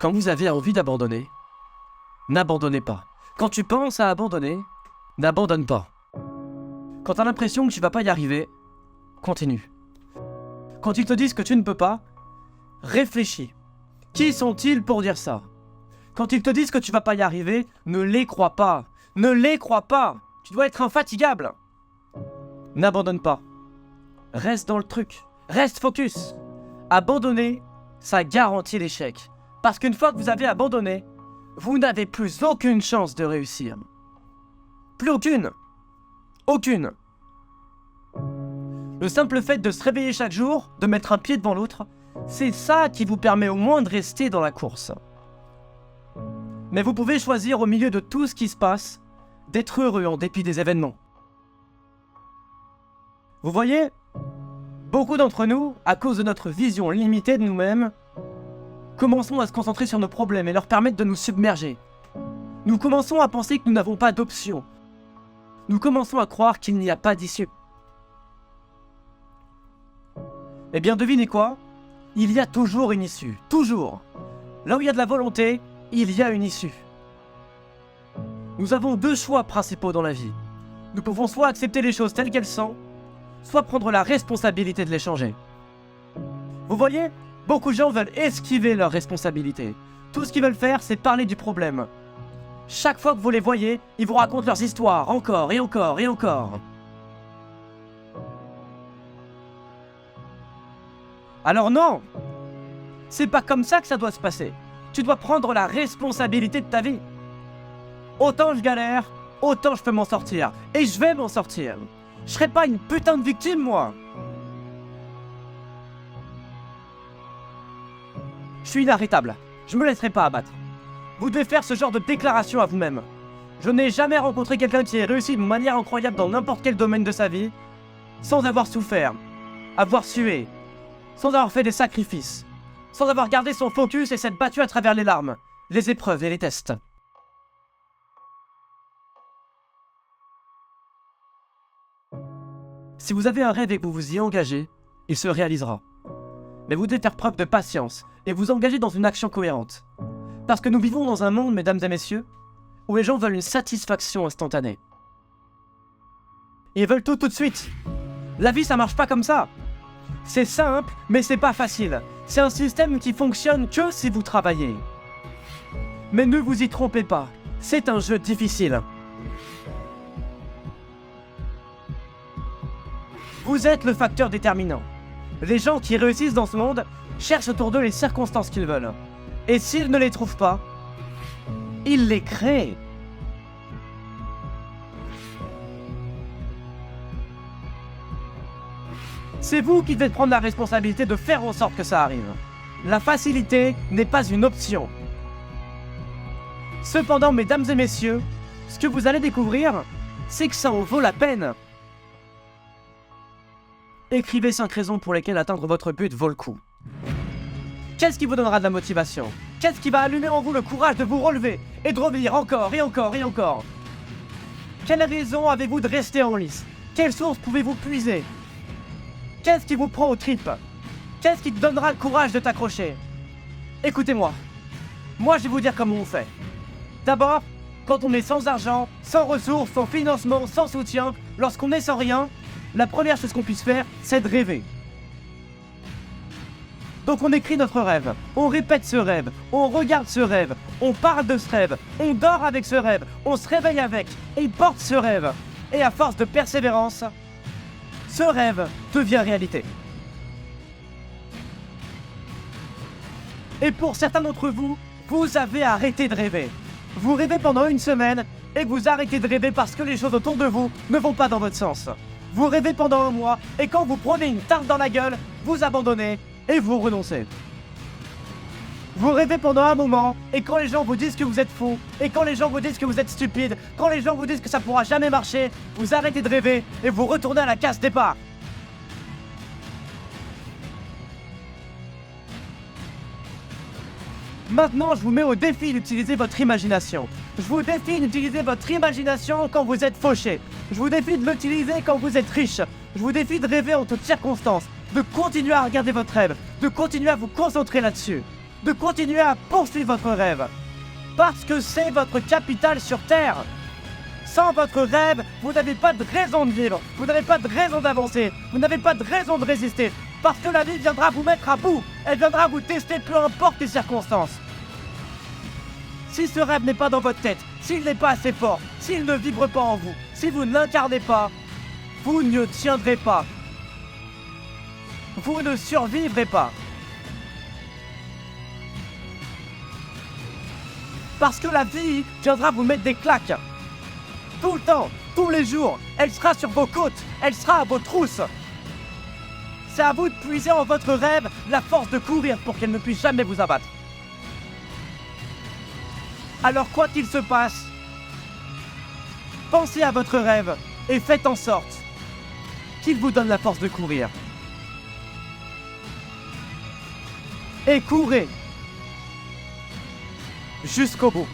Quand vous avez envie d'abandonner, n'abandonnez pas. Quand tu penses à abandonner, n'abandonne pas. Quand tu as l'impression que tu vas pas y arriver, continue. Quand ils te disent que tu ne peux pas, réfléchis. Qui sont-ils pour dire ça? Quand ils te disent que tu vas pas y arriver, ne les crois pas. Ne les crois pas. Tu dois être infatigable. N'abandonne pas. Reste dans le truc. Reste focus. Abandonner, ça garantit l'échec. Parce qu'une fois que vous avez abandonné, vous n'avez plus aucune chance de réussir. Plus aucune. Aucune. Le simple fait de se réveiller chaque jour, de mettre un pied devant l'autre, c'est ça qui vous permet au moins de rester dans la course. Mais vous pouvez choisir au milieu de tout ce qui se passe, d'être heureux en dépit des événements. Vous voyez, beaucoup d'entre nous, à cause de notre vision limitée de nous-mêmes, commençons à se concentrer sur nos problèmes et leur permettre de nous submerger. Nous commençons à penser que nous n'avons pas d'option. Nous commençons à croire qu'il n'y a pas d'issue. Eh bien, devinez quoi? Il y a toujours une issue. Toujours. Là où il y a de la volonté, il y a une issue. Nous avons deux choix principaux dans la vie. Nous pouvons soit accepter les choses telles qu'elles sont, soit prendre la responsabilité de les changer. Vous voyez, beaucoup de gens veulent esquiver leurs responsabilités. Tout ce qu'ils veulent faire, c'est parler du problème. Chaque fois que vous les voyez, ils vous racontent leurs histoires, encore et encore et encore. Alors non! C'est pas comme ça que ça doit se passer. Tu dois prendre la responsabilité de ta vie. Autant je galère, autant je peux m'en sortir. Et je vais m'en sortir. Je serai pas une putain de victime, moi. Je suis inarrêtable. Je me laisserai pas abattre. Vous devez faire ce genre de déclaration à vous-même. Je n'ai jamais rencontré quelqu'un qui ait réussi de manière incroyable dans n'importe quel domaine de sa vie, sans avoir souffert, avoir sué, sans avoir fait des sacrifices, sans avoir gardé son focus et s'être battu à travers les larmes, les épreuves et les tests. Si vous avez un rêve et que vous vous y engagez, il se réalisera. Mais vous devez faire preuve de patience et vous engager dans une action cohérente. Parce que nous vivons dans un monde, mesdames et messieurs, où les gens veulent une satisfaction instantanée. Ils veulent tout de suite. La vie, ça marche pas comme ça. C'est simple, mais c'est pas facile. C'est un système qui fonctionne que si vous travaillez. Mais ne vous y trompez pas, c'est un jeu difficile. Vous êtes le facteur déterminant. Les gens qui réussissent dans ce monde cherchent autour d'eux les circonstances qu'ils veulent. Et s'ils ne les trouvent pas, ils les créent. C'est vous qui devez prendre la responsabilité de faire en sorte que ça arrive. La facilité n'est pas une option. Cependant, mesdames et messieurs, ce que vous allez découvrir, c'est que ça en vaut la peine. Écrivez 5 raisons pour lesquelles atteindre votre but vaut le coup. Qu'est-ce qui vous donnera de la motivation? Qu'est-ce qui va allumer en vous le courage de vous relever et de revenir encore et encore et encore? Quelle raison avez-vous de rester en lice? Quelle source pouvez-vous puiser? Qu'est-ce qui vous prend aux tripes? Qu'est-ce qui te donnera le courage de t'accrocher? Écoutez-moi. Moi, je vais vous dire comment on fait. D'abord, quand on est sans argent, sans ressources, sans financement, sans soutien, lorsqu'on est sans rien, la première chose qu'on puisse faire, c'est de rêver. Donc on écrit notre rêve, on répète ce rêve, on regarde ce rêve, on parle de ce rêve, on dort avec ce rêve, on se réveille avec, et porte ce rêve. Et à force de persévérance, ce rêve devient réalité. Et pour certains d'entre vous, vous avez arrêté de rêver. Vous rêvez pendant une semaine et vous arrêtez de rêver parce que les choses autour de vous ne vont pas dans votre sens. Vous rêvez pendant un mois et quand vous prenez une tarte dans la gueule, vous abandonnez et vous renoncez. Vous rêvez pendant un moment et quand les gens vous disent que vous êtes faux, et quand les gens vous disent que vous êtes stupide, quand les gens vous disent que ça pourra jamais marcher, vous arrêtez de rêver et vous retournez à la case départ. Maintenant, je vous mets au défi d'utiliser votre imagination. Je vous défie d'utiliser votre imagination quand vous êtes fauché. Je vous défie de l'utiliser quand vous êtes riche. Je vous défie de rêver en toutes circonstances, de continuer à regarder votre rêve, de continuer à vous concentrer là-dessus. de continuer à poursuivre votre rêve. Parce que c'est votre capital sur Terre. Sans votre rêve, vous n'avez pas de raison de vivre, vous n'avez pas de raison d'avancer, vous n'avez pas de raison de résister. Parce que la vie viendra vous mettre à bout, elle viendra vous tester peu importe les circonstances. Si ce rêve n'est pas dans votre tête, s'il n'est pas assez fort, s'il ne vibre pas en vous, si vous ne l'incarnez pas, vous ne tiendrez pas. Vous ne survivrez pas. Parce que la vie viendra vous mettre des claques. Tout le temps, tous les jours, elle sera sur vos côtes, elle sera à vos trousses. C'est à vous de puiser en votre rêve la force de courir pour qu'elle ne puisse jamais vous abattre. Alors quoi qu'il se passe, pensez à votre rêve et faites en sorte qu'il vous donne la force de courir. Et courez jusqu'au bout.